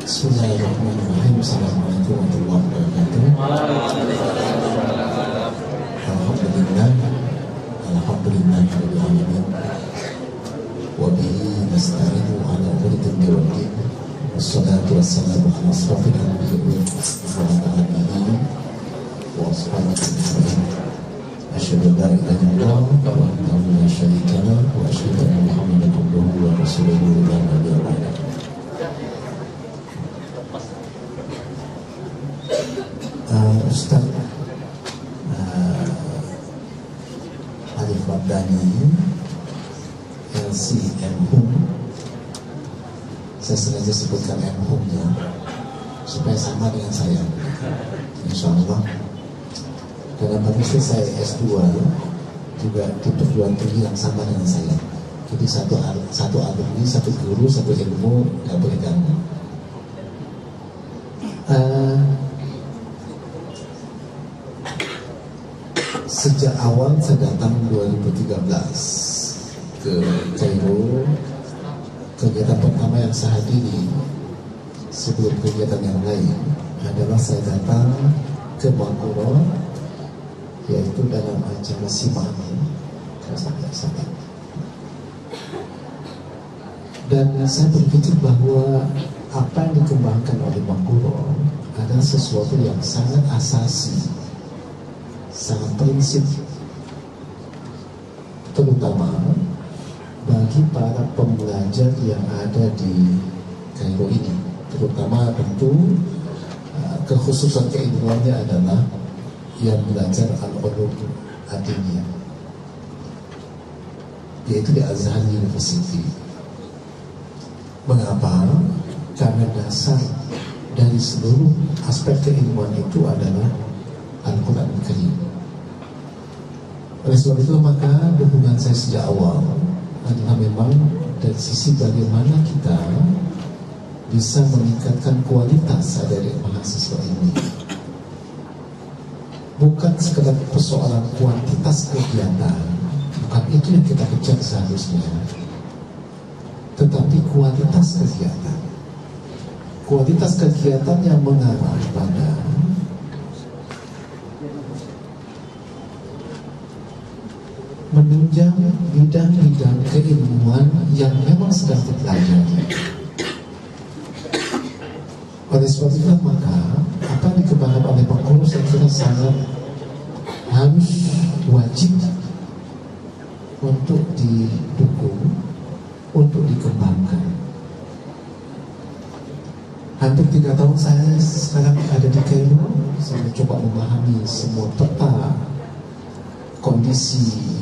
Bismillahirrahmanirrahim. Assalamualaikum warahmatullahi wabarakatuh. Alhamdulillah, alhamdulillahirabbil alamin. Wa bihi nasta'inu ala umuri dunya wad din. Wassalatu wassalamu ala asrofil anbiya'i wa ala alihi wa ashabihi ajma'in. Asyhadu an la ilaha illallah wahdahu la syarika lahu wa asyhadu anna Muhammadan abduhu wa rasuluhu la nabiyya ba'dahu. Ustaz Alif Abdani LC M-Hum, saya sengaja sebutkan M-Hum-nya supaya sama dengan saya, insya Allah. Dalam bagusnya saya S2 juga di perguruan tinggi yang sama dengan saya. Jadi satu alumni, satu guru, satu ilmu, gak boleh ganggu. Sejak awal saya datang 2013 ke Kairo, kegiatan pertama yang saya hadiri sebelum kegiatan yang lain adalah saya datang ke Bangkuro, yaitu dalam acara Simani. Dan saya berpikir bahwa apa yang dikembangkan oleh Bangkuro adalah sesuatu yang sangat asasi, sangat prinsip, terutama bagi para pembelajar yang ada di Kairo ini. Terutama tentu kekhususan keilmuannya adalah yang belajar al-ulum ad-diniyah, yaitu di Azhar University. Mengapa? Karena dasar dari seluruh aspek keilmuan itu adalah Al-Quran Al-Karim. Oleh sebab itu maka dukungan saya sejak awal adalah memang dari sisi bagaimana kita bisa meningkatkan kualitas dari mahasiswa ini. Bukan sekedar persoalan kuantitas kegiatan, bukan itu yang kita kejar seharusnya, tetapi kualitas kegiatan. Kualitas kegiatan yang mengarah pada menunjang bidang-bidang keilmuan yang memang sedang dipelajari. Oleh sebab itu maka apa yang dikembangkan oleh Bangkuro saya kira sangat harus wajib untuk didukung, untuk dikembangkan. Hampir 3 tahun saya sekarang ada di Kairo, saya mencoba memahami semua peta kondisi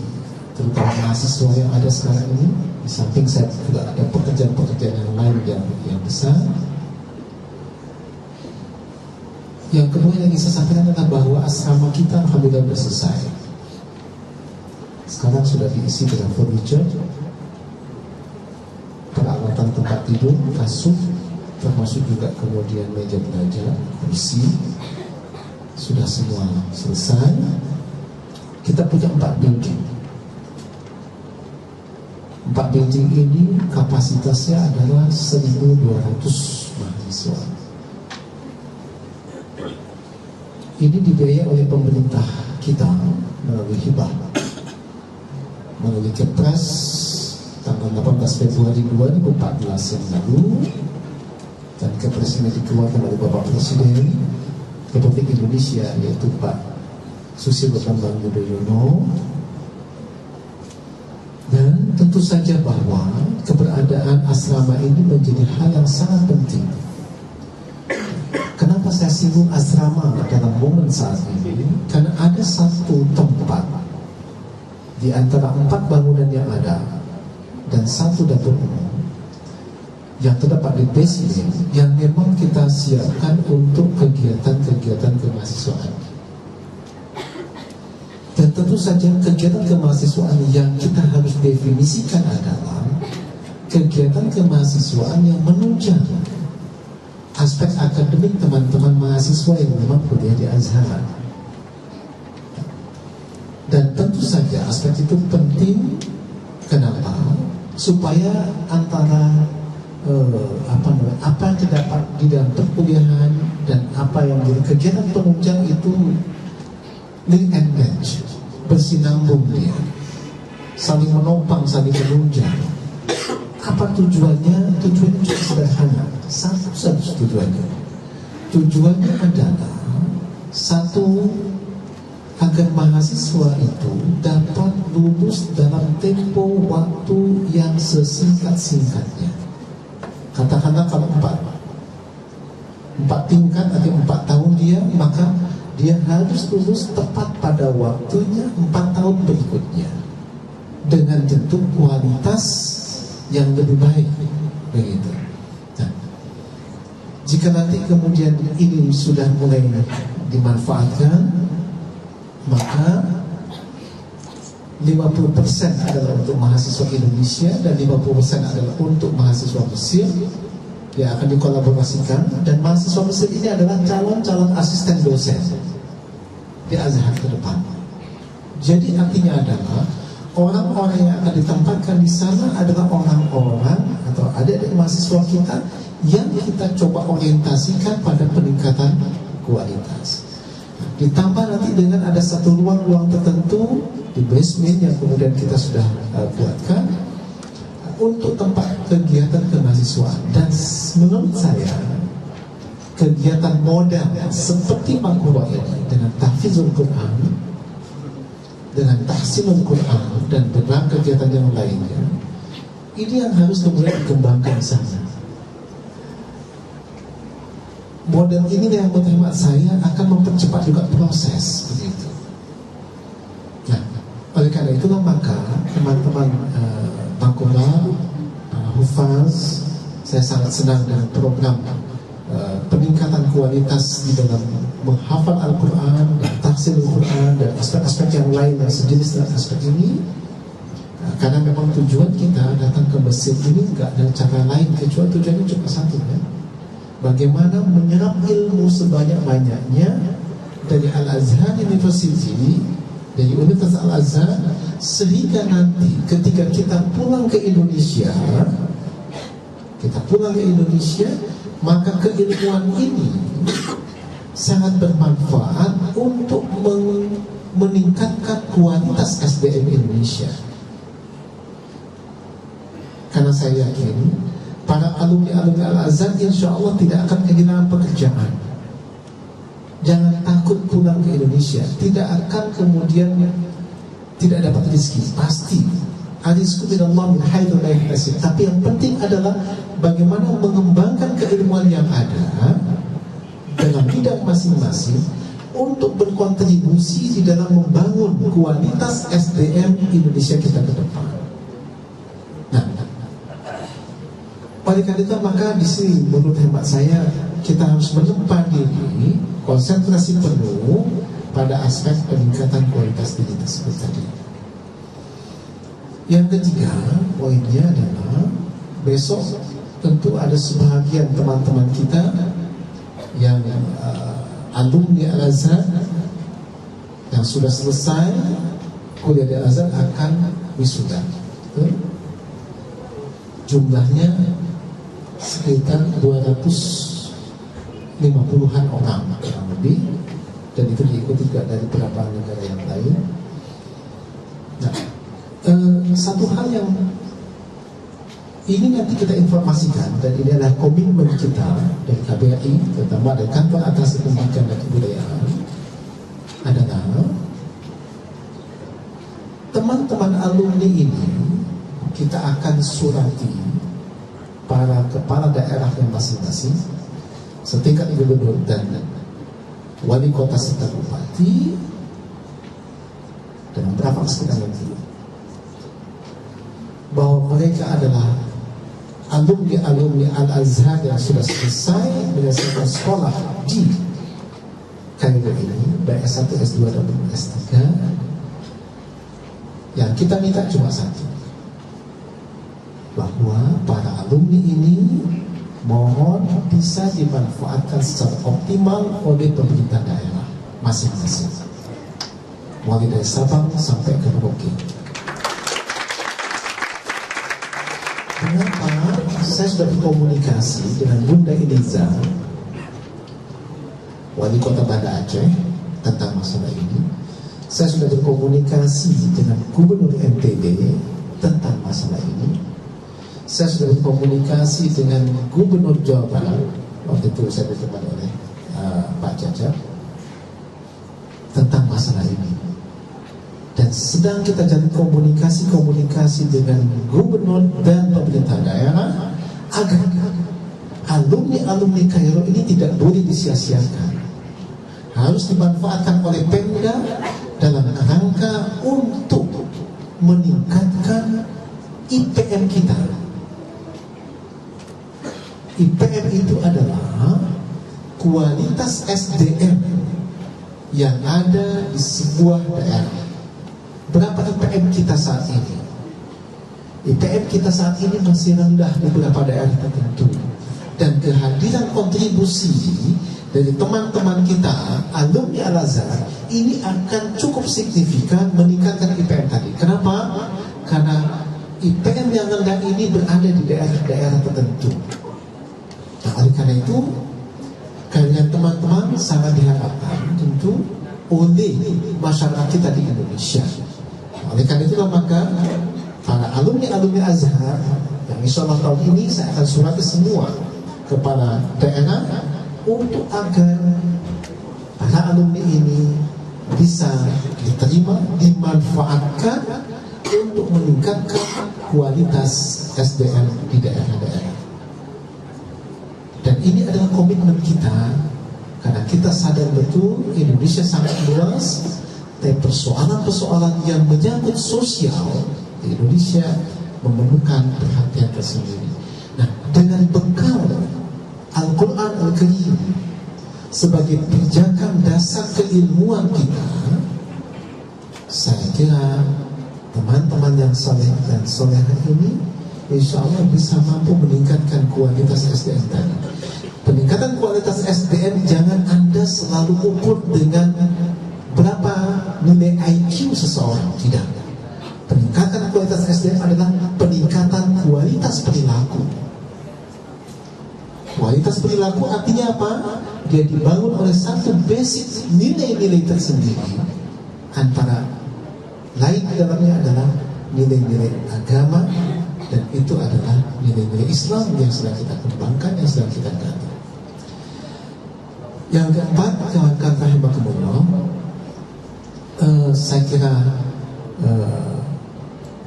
terutama mahasiswa yang ada sekarang ini. Di samping saya juga ada pekerjaan-pekerjaan yang lain yang besar. Yang kedua yang ingin saya sampaikan adalah bahwa asrama kita alhamdulillah sudah selesai. Sekarang sudah diisi dengan furniture, peralatan tempat tidur, kasur, termasuk juga kemudian meja belajar, kursi, sudah semua selesai. Kita punya 4 building. 4 building ini kapasitasnya adalah 1.200 mahasiswa. Ini dibiayai oleh pemerintah kita melalui hibah, melalui Kepres tanggal 18 Februari 2014 yang lalu, dan Kepres ini dikeluarkan oleh Bapak Presiden Republik Indonesia, yaitu Pak Susilo Bambang Yudhoyono. Dan tentu saja bahwa keberadaan asrama ini menjadi hal yang sangat penting. Kenapa saya singgung asrama dalam momen saat ini? Karena ada satu tempat di antara 4 bangunan yang ada dan 1 dapur umum yang terdapat di basement yang memang kita siapkan untuk kegiatan-kegiatan kemahasiswaan. Dan tentu saja kegiatan kemahasiswaan yang kita harus definisikan adalah kegiatan kemahasiswaan yang menunjang aspek akademik teman-teman mahasiswa yang memang kuliah di Azhar. Dan tentu saja aspek itu penting. Kenapa? Supaya antara apa yang terdapat di dalam perkuliahan dan apa yang menjadi kegiatan penunjang itu link and match, bersinambung dia, saling menopang, saling menunjang. Apa tujuannya? Tujuannya cukup sederhana, satu tujuannya. Tujuannya adalah satu, agar mahasiswa itu dapat lulus dalam tempo waktu yang sesingkat-singkatnya. Katakanlah kalau 4 tingkat atau 4 tahun dia, maka dia harus lulus tepat pada waktunya 4 tahun berikutnya dengan tentu kualitas yang lebih baik, begitu. Nah, jika nanti kemudian ini sudah mulai dimanfaatkan, maka 50% adalah untuk mahasiswa Indonesia dan 50% adalah untuk mahasiswa Mesir yang akan dikolaborasikan. Dan mahasiswa Mesir ini adalah calon-calon asisten dosen di Azhar ke depan. Jadi artinya adalah orang-orang yang akan ditempatkan di sana adalah orang-orang atau adik-adik mahasiswa kita yang kita coba orientasikan pada peningkatan kualitas. Ditambah nanti dengan ada satu ruang-ruang tertentu di basement yang kemudian kita sudah buatkan untuk tempat kegiatan kemahasiswaan. Dan menurut saya kegiatan modal seperti Makura ini dengan tahfizul Quran, dengan tahsinul Quran dan berbagai kegiatan yang lainnya, ini yang harus kemudian dikembangkan di sana. Model ini yang menurut saya akan mempercepat juga proses begitu. Nah, oleh karena itulah maka teman-teman Makura, Hufaz, saya sangat senang dengan program peningkatan kualitas di dalam menghafal Al-Quran dan tahsin Al-Quran dan aspek-aspek yang lain yang sejenis dengan aspek ini. Karena memang tujuan kita datang ke masjid ini enggak ada cara lain kecuali tujuannya cuma satu, ya. Bagaimana menyerap ilmu sebanyak-banyaknya dari Al-Azhar University, dari Universitas Al-Azhar, sehingga nanti ketika kita pulang ke Indonesia, maka keilmuan ini sangat bermanfaat untuk meningkatkan kualitas SDM Indonesia. Karena saya yakin para alumni-alumni Al-Azhar insya Allah tidak akan kehilangan pekerjaan. Jangan takut pulang ke Indonesia. Tidak akan kemudian tidak dapat rezeki. Pasti rizqu minallah min haitsu la yahtasib. Tapi yang penting adalah bagaimana mengembangkan keilmuan yang ada dalam bidang masing-masing untuk berkontribusi di dalam membangun kualitas SDM Indonesia kita ke depan. Nah, oleh karena itu maka di sini menurut hemat saya kita harus menempa diri, konsentrasi penuh pada aspek peningkatan kualitas diri tersebut tadi. Yang ketiga poinnya adalah besok tentu ada sebahagian teman-teman kita yang alumni Al-Azhar yang sudah selesai kuliah di Al-Azhar akan wisuda. Jumlahnya sekitar 250-an orang kurang lebih, dan itu diikuti juga dari beberapa negara yang lain. Nah, satu hal yang ini nanti kita informasikan, dan ini adalah komitmen kita dari KBRI, terutama dari Kantor Atas Pendidikan dan Kebudayaan, adalah teman-teman alumni ini kita akan surati para kepala daerah yang masing-masing, setingkat gubernur dan wali kota serta bupati, dan beberapa sekitar lagi, bahwa mereka adalah alumni Al-Azhar yang sudah selesai menyelesaikan sekolah di Kairo ini, baik S1, S2 dan S3. Yang kita minta cuma satu, bahwa para alumni ini mohon bisa dimanfaatkan secara optimal oleh pemerintah daerah masing-masing, mulai dari Sabang sampai ke Merauke. Kenapa? saya sudah berkomunikasi dengan Bunda Eliza, Wali Kota Banda Aceh, tentang masalah ini. Saya sudah berkomunikasi dengan Gubernur NTB tentang masalah ini. Saya sudah berkomunikasi dengan Gubernur Jawa Barat, waktu itu saya ditemani oleh Pak Cacat, tentang masalah ini. Dan sedang kita jalin komunikasi dengan gubernur dan pemerintah daerah agar alumni Kairo ini tidak boleh disia-siakan, harus dimanfaatkan oleh Pemda dalam rangka untuk meningkatkan IPM kita. IPM itu adalah kualitas SDM yang ada di sebuah daerah. Berapa IPM kita saat ini? IPM kita saat ini masih rendah di beberapa daerah tertentu. Dan kehadiran kontribusi dari teman-teman kita, alumni Al-Azhar, ini akan cukup signifikan meningkatkan IPM tadi. Kenapa? Karena IPM yang rendah ini berada di daerah-daerah tertentu. Nah, oleh karena itu, kalian teman-teman sangat diharapkan tentu oleh masyarakat kita di Indonesia. Oleh karena itulah maka para alumni Azhar yang insya Allah tahun ini saya akan surati semua kepada daerah untuk agar para alumni ini bisa diterima, dimanfaatkan untuk meningkatkan kualitas SDM di daerah-daerah. Dan ini adalah komitmen kita, karena kita sadar betul Indonesia sangat luas, dan persoalan-persoalan yang menyangkut sosial di Indonesia memerlukan perhatian tersendiri. Nah, dengan bekal Al-Quran Al-Karim sebagai pijakan dasar keilmuan kita, saya kira teman-teman yang saleh dan solehah ini insya Allah bisa mampu meningkatkan kualitas SDM tadi. Peningkatan kualitas SDM jangan Anda selalu ukur dengan berapa nilai IQ seseorang, tidak. Peningkatan kualitas SDM adalah peningkatan kualitas perilaku. Kualitas perilaku artinya apa? Dia dibangun oleh satu basic nilai-nilai tersendiri, antara lain di dalamnya adalah nilai-nilai agama, dan itu adalah nilai-nilai Islam yang sedang kita kembangkan, yang sedang kita gali. Yang keempat, kawan-kawan rahimakumullah, saya kira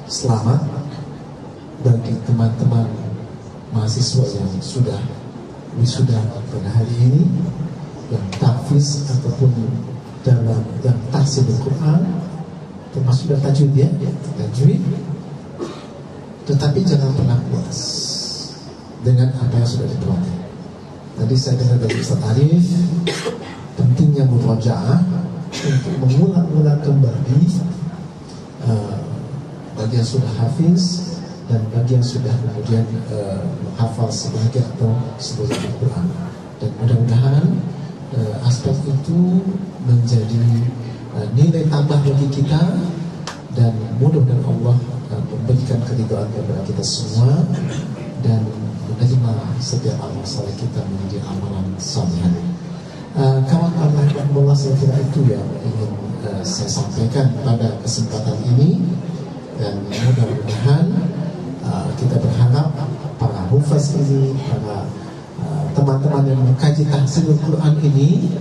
selamat bagi teman-teman mahasiswa yang sudah wisuda pada hari ini, yang tahfiz ataupun dalam yang tahsinul Quran, termasuk sudah tajwid ya, tajwid. Tetapi jangan pernah puas dengan apa yang sudah dipelajari. Tadi saya dengar dari Ustaz Arif pentingnya murajaah untuk mengulang-ulang kembali bagi yang sudah hafiz dan bagi yang sudah kemudian hafal sebagian atau sebagian Al-Quran. Dan mudah-mudahan aspek itu menjadi nilai tambah bagi kita, dan mudah-mudahan Allah memberikan keridhaan kepada kita semua dan menerima setiap amal saleh kita menjadi amalan saleh. Kawan-kawan rahimahullah, saya kira itu yang ingin saya sampaikan pada kesempatan ini, dan mudah-mudahan kita berharap para hufaz ini, para teman-teman yang mengkaji tahsinul Quran ini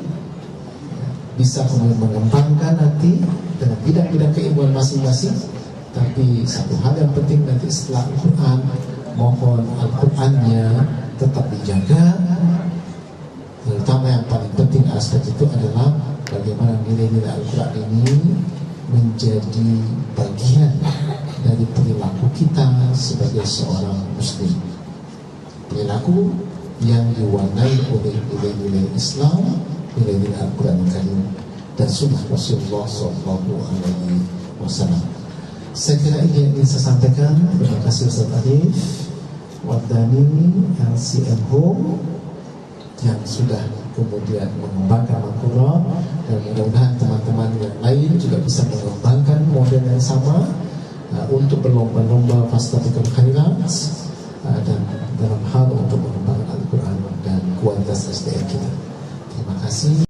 bisa kemudian mengembangkan nanti dengan bidang-bidang keilmuan masing-masing. Tapi satu hal yang penting nanti setelah Al-Quran, mohon Al-Qurannya tetap dijaga. Terutama yang paling penting aspek itu adalah bagaimana nilai-nilai Al-Quran ini menjadi bagian dari perilaku kita sebagai seorang muslim. Perilaku yang diwarnai oleh nilai-nilai Islam, nilai-nilai Al-Quran Karim dan sunnah Rasulullah SAW. Saya kira ini yang ingin saya sampaikan. Terima kasih Ustaz Arif Wardani, LCM Home, yang sudah kemudian mengembangkan Al-Quran, dan mudah-mudahan teman-teman yang lain juga bisa mengembangkan model yang sama untuk berlomba-lomba fastabiqul khairat dan dalam hal